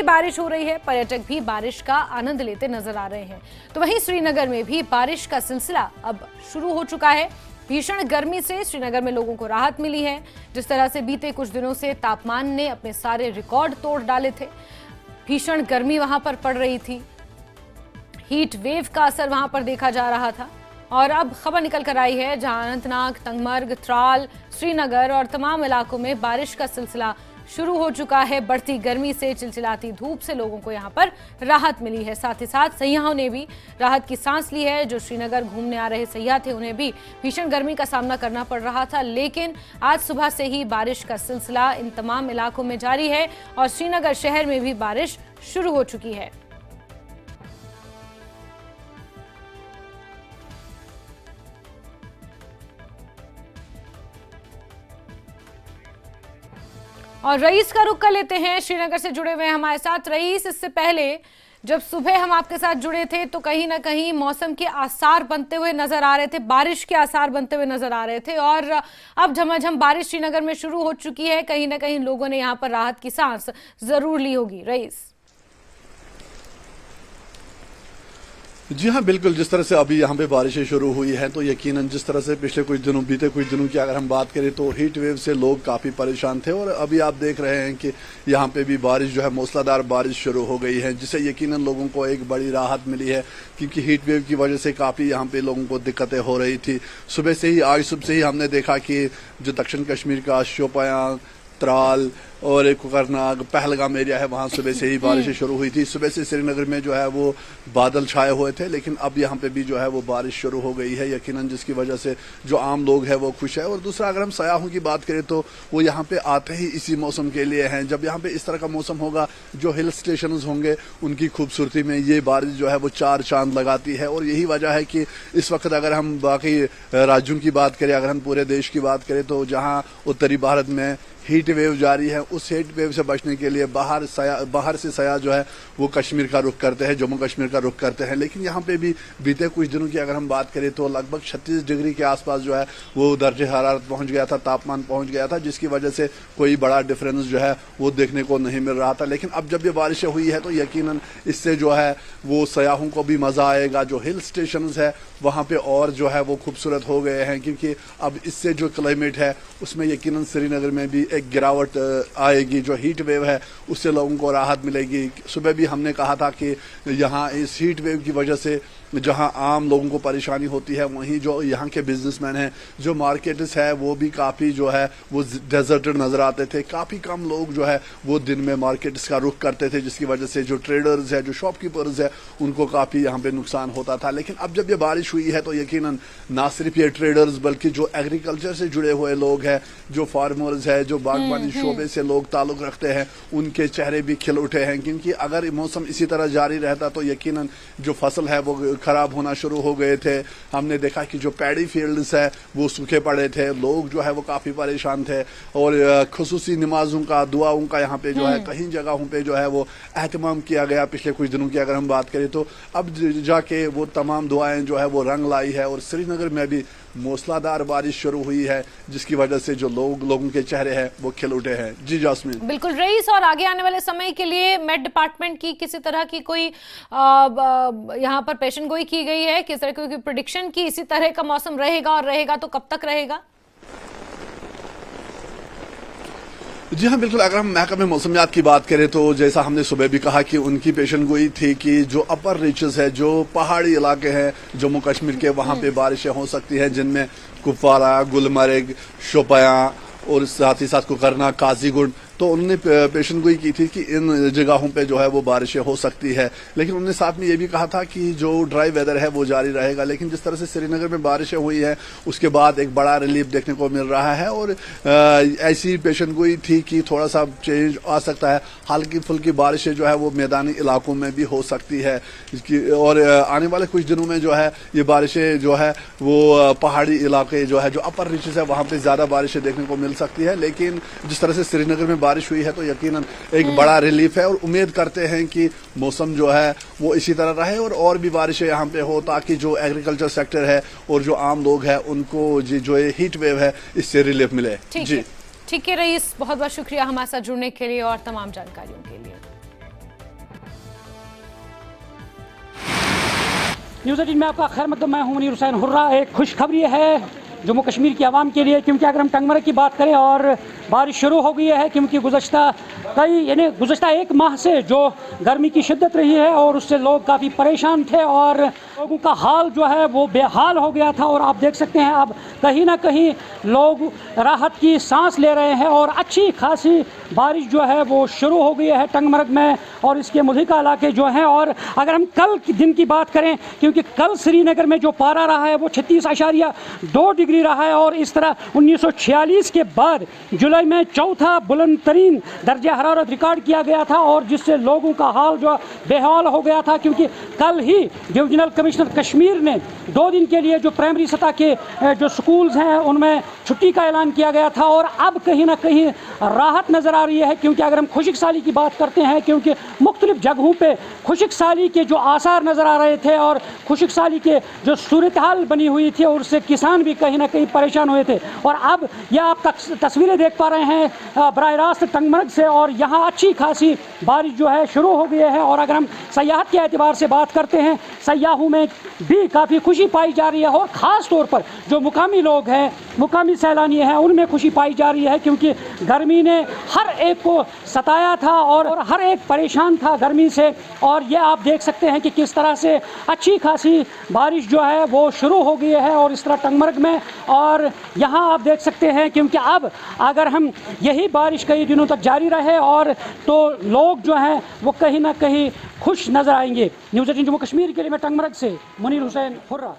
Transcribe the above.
बारिश हो रही है, पर्यटक भी बारिश का आनंद लेते नजर आ रहे हैं। तो वहीं श्रीनगर में भी बारिश का सिलसिला अब शुरू हो चुका है। भीषण गर्मी से श्रीनगर में लोगों को राहत मिली है। जिस तरह से बीते कुछ दिनों से तापमान ने अपने सारे रिकॉर्ड तोड़ डाले थे, भीषण गर्मी वहां पर पड़ रही थी, हीट वेव का असर वहां पर देखा जा रहा था। और अब खबर निकल कर आई है जहां अनंतनाग, तंगमर्ग, त्राल, श्रीनगर और तमाम इलाकों में बारिश का सिलसिला शुरू हो चुका है। बढ़ती गर्मी से, चिलचिलाती धूप से लोगों को यहां पर राहत मिली है। साथ ही साथ सैयाहों ने भी राहत की सांस ली है। जो श्रीनगर घूमने आ रहे सैयाह थे, उन्हें भी भीषण गर्मी का सामना करना पड़ रहा था, लेकिन आज सुबह से ही बारिश का सिलसिला इन तमाम इलाकों में जारी है और श्रीनगर शहर में भी बारिश शुरू हो चुकी है। और रईस का रुख कर लेते हैं, श्रीनगर से जुड़े हुए हैं हमारे साथ। रईस, इससे पहले जब सुबह हम आपके साथ जुड़े थे तो कहीं ना कहीं मौसम के आसार बनते हुए नजर आ रहे थे, बारिश के आसार बनते हुए नजर आ रहे थे, और अब झमाझम बारिश श्रीनगर में शुरू हो चुकी है। कहीं ना कहीं लोगों ने यहाँ पर राहत की सांस जरूर ली होगी। रईस। जी हाँ, बिल्कुल। जिस तरह से अभी यहाँ पे बारिशें शुरू हुई हैं तो यकीनन जिस तरह से पिछले बीते कुछ दिनों की अगर हम बात करें तो हीट वेव से लोग काफ़ी परेशान थे, और अभी आप देख रहे हैं कि यहाँ पे भी बारिश जो है, मूसलाधार बारिश शुरू हो गई है, जिससे यकीनन लोगों को एक बड़ी राहत मिली है, क्योंकि हीट वेव की वजह से काफ़ी यहाँ पे लोगों को दिक्कतें हो रही थी। आज सुबह से ही हमने देखा कि जो दक्षिण कश्मीर का शोपियां, त्राल और कोकरनाग, पहलगाम एरिया है, वहां सुबह से ही बारिशें शुरू हुई थी। सुबह से श्रीनगर में जो है वो बादल छाए हुए थे, लेकिन अब यहाँ पे भी जो है वो बारिश शुरू हो गई है, यकीनन जिसकी वजह से जो आम लोग हैं वो खुश है। और दूसरा, अगर हम सयाहों की बात करें तो वो यहाँ पे आते ही इसी मौसम के लिए हैं। जब यहाँ पे इस तरह का मौसम होगा, जो हिल स्टेशन होंगे उनकी खूबसूरती में ये बारिश जो है वो चार चांद लगाती है। और यही वजह है कि इस वक्त अगर हम बाकी राज्यों की बात करें, अगर हम पूरे देश की बात करें, तो जहाँ उत्तरी भारत में हीट वेव जारी है, उस हीट वेव से बचने के लिए बाहर से सयाह जो है वो कश्मीर का रुख करते हैं, जम्मू कश्मीर का रुख करते हैं। लेकिन यहाँ पे भी बीते कुछ दिनों की अगर हम बात करें तो लगभग 36 डिग्री के आसपास जो है वो दर्जे हरारत पहुंच गया था, तापमान पहुंच गया था, जिसकी वजह से कोई बड़ा डिफरेंस जो है वो देखने को नहीं मिल रहा था। लेकिन अब जब ये बारिशें हुई है तो यकीनन इससे जो है वो सयाहों को भी मजा आएगा। जो हिल स्टेशन है वहाँ पे और जो है वो खूबसूरत हो गए हैं, क्योंकि अब इससे जो क्लाइमेट है उसमें यकीनन श्रीनगर में भी एक गिरावट आएगी। जो हीट वेव है उससे लोगों को राहत मिलेगी। सुबह भी हमने कहा था कि यहाँ इस हीट वेव की वजह से जहां आम लोगों को परेशानी होती है, वहीं जो यहाँ के बिजनेसमैन हैं, जो मार्केट्स है, वो भी काफ़ी जो है वो डेजर्टेड नजर आते थे। काफ़ी कम लोग जो है वो दिन में मार्केट्स का रुख करते थे, जिसकी वजह से जो ट्रेडर्स है, जो शॉपकीपर्स है, उनको काफ़ी यहाँ पे नुकसान होता था। लेकिन अब जब ये बारिश हुई है तो यकीनन ना सिर्फ ये ट्रेडर्स बल्कि जो एग्रीकल्चर से जुड़े हुए लोग हैं, जो फार्मर्स है, जो बागबानी शोबे से लोग ताल्लुक रखते हैं, उनके चेहरे भी खिल उठे हैं। क्योंकि अगर मौसम इसी तरह जारी रहता तो यकीनन जो फसल है वो खराब होना शुरू हो गए थे। हमने देखा कि जो पैडी फील्ड्स है वो सूखे पड़े थे, लोग जो है वो काफी परेशान थे। और खुसूसी नमाजों का, दुआओं का यहाँ पे जो है कहीं जगहों पे जो है वो एहतमाम किया गया पिछले कुछ दिनों की अगर हम बात करें तो। अब जाके वो तमाम दुआएं जो है वो रंग लाई है, और श्रीनगर में भी मूसलाधार बारिश शुरू हुई है, जिसकी वजह से जो लोगों के चेहरे हैं वो खिल उठे हैं। जी जास्मीन। बिल्कुल रईस, और आगे आने वाले समय के लिए मेट डिपार्टमेंट की किसी तरह की कोई यहाँ पर पेशन गोई की गई है, किस तरह की प्रेडिक्शन की इसी तरह का मौसम रहेगा, और रहेगा तो कब तक रहेगा? जी हाँ, बिल्कुल। अगर हम महकमे मौसमियात की बात करें तो जैसा हमने सुबह भी कहा कि उनकी पेशन गोई थी कि जो अपर रीचेस है, जो पहाड़ी इलाके हैं जम्मू कश्मीर के, वहाँ पे बारिशें हो सकती हैं, जिनमें कुपवारा, गुलमर्ग, शोपियां और साथ ही साथ कोकरनाग, काजीगुंड, तो उन्होंने पेशन गोई की थी कि इन जगहों पे जो है वो बारिशें हो सकती है। लेकिन उन्होंने साथ में ये भी कहा था कि जो ड्राई वेदर है वो जारी रहेगा। लेकिन जिस तरह से श्रीनगर में बारिशें हुई हैं उसके बाद एक बड़ा रिलीफ देखने को मिल रहा है, और ऐसी पेशन गोई थी कि थोड़ा सा चेंज आ सकता है, हल्की फुल्की बारिशें जो है वो मैदानी इलाकों में भी हो सकती है। और आने वाले कुछ दिनों में जो है ये बारिशें जो है वो पहाड़ी इलाके जो है, जो अपर रीचेस है, वहां पे ज्यादा बारिशें देखने को मिल सकती है। लेकिन जिस तरह से श्रीनगर में बारिश हुई है तो यकीनन एक बड़ा रिलीफ है, और उम्मीद करते हैं कि मौसम जो है वो इसी तरह रहे और भी बारिशें यहाँ पे हो, ताकि जो एग्रीकल्चर सेक्टर है और जो आम लोग हैं उनको जो ये हीट वेव है इससे रिलीफ मिले। जी ठीक है रईस, बहुत बहुत शुक्रिया हमारे साथ जुड़ने के लिए और तमाम जानकारियों के लिए। न्यूज़ 18 में आपका खैर मकदम। मैं हूं मुनीर हुसैन हुर्रा। एक खुशखबरी है जम्मू कश्मीर की आवाम के लिए, क्योंकि अगर हम टंगमरग की बात करें और बारिश शुरू हो गई है, क्योंकि गुज़श्ता एक माह से जो गर्मी की शिद्दत रही है और उससे लोग काफ़ी परेशान थे और लोगों का हाल जो है वो बेहाल हो गया था। और आप देख सकते हैं अब कहीं ना कहीं लोग राहत की सांस ले रहे हैं और अच्छी खासी बारिश जो है वो शुरू हो गई है टंगमरग में और इसके मुल्हिका इलाके जो हैं। और अगर हम कल के दिन की बात करें, क्योंकि कल श्रीनगर में जो पारा रहा है वो 36.2 डिग्री रहा है और इस तरह 1946 के बाद जुलाई में चौथा बुलंद तरीन दर्जा हरारत रिकॉर्ड किया गया था और जिससे लोगों का हाल जो बेहाल हो गया था। क्योंकि कल ही डिविजनल कमिश्नर कश्मीर ने 2 दिन के लिए जो प्राइमरी सतह के जो स्कूल्स हैं उनमें छुट्टी का ऐलान किया गया था और अब कहीं ना कहीं राहत नज़र आ रही है। क्योंकि अगर हम खुशक साली की बात करते हैं, क्योंकि मुख्तलिफ जगहों पे खुशक साली के जो आसार नज़र आ रहे थे और खुशक साली के जो सूरत हाल बनी हुई थी और उससे किसान भी कहीं ना कहीं परेशान हुए थे। और अब यह आप तस्वीरें देख पा रहे हैं बराह रास्त टंगमरग से और यहाँ अच्छी खासी बारिश जो है शुरू हो गई है। और अगर हम सयाहत के एतबार से बात करते हैं, सयाहों में भी काफ़ी खुशी पाई जा रही है और ख़ास तौर पर जो मुकामी लोग हैं, मुकामी सैलानी हैं, उनमें खुशी पाई जा रही है। क्योंकि गर्मी ने हर एक को सताया था और हर एक परेशान था गर्मी से। और ये आप देख सकते हैं कि किस तरह से अच्छी खासी बारिश जो है वो शुरू हो गई है और इस तरह टंगमरग में। और यहाँ आप देख सकते हैं, क्योंकि अब अगर हम यही बारिश कई दिनों तक जारी रहे और तो लोग जो हैं वो कहीं ना कहीं खुश नज़र आएंगे। न्यूज़ 18 जम्मू कश्मीर के लिए मैं टंगमरग से मुनीर हुसैन हुर्रा।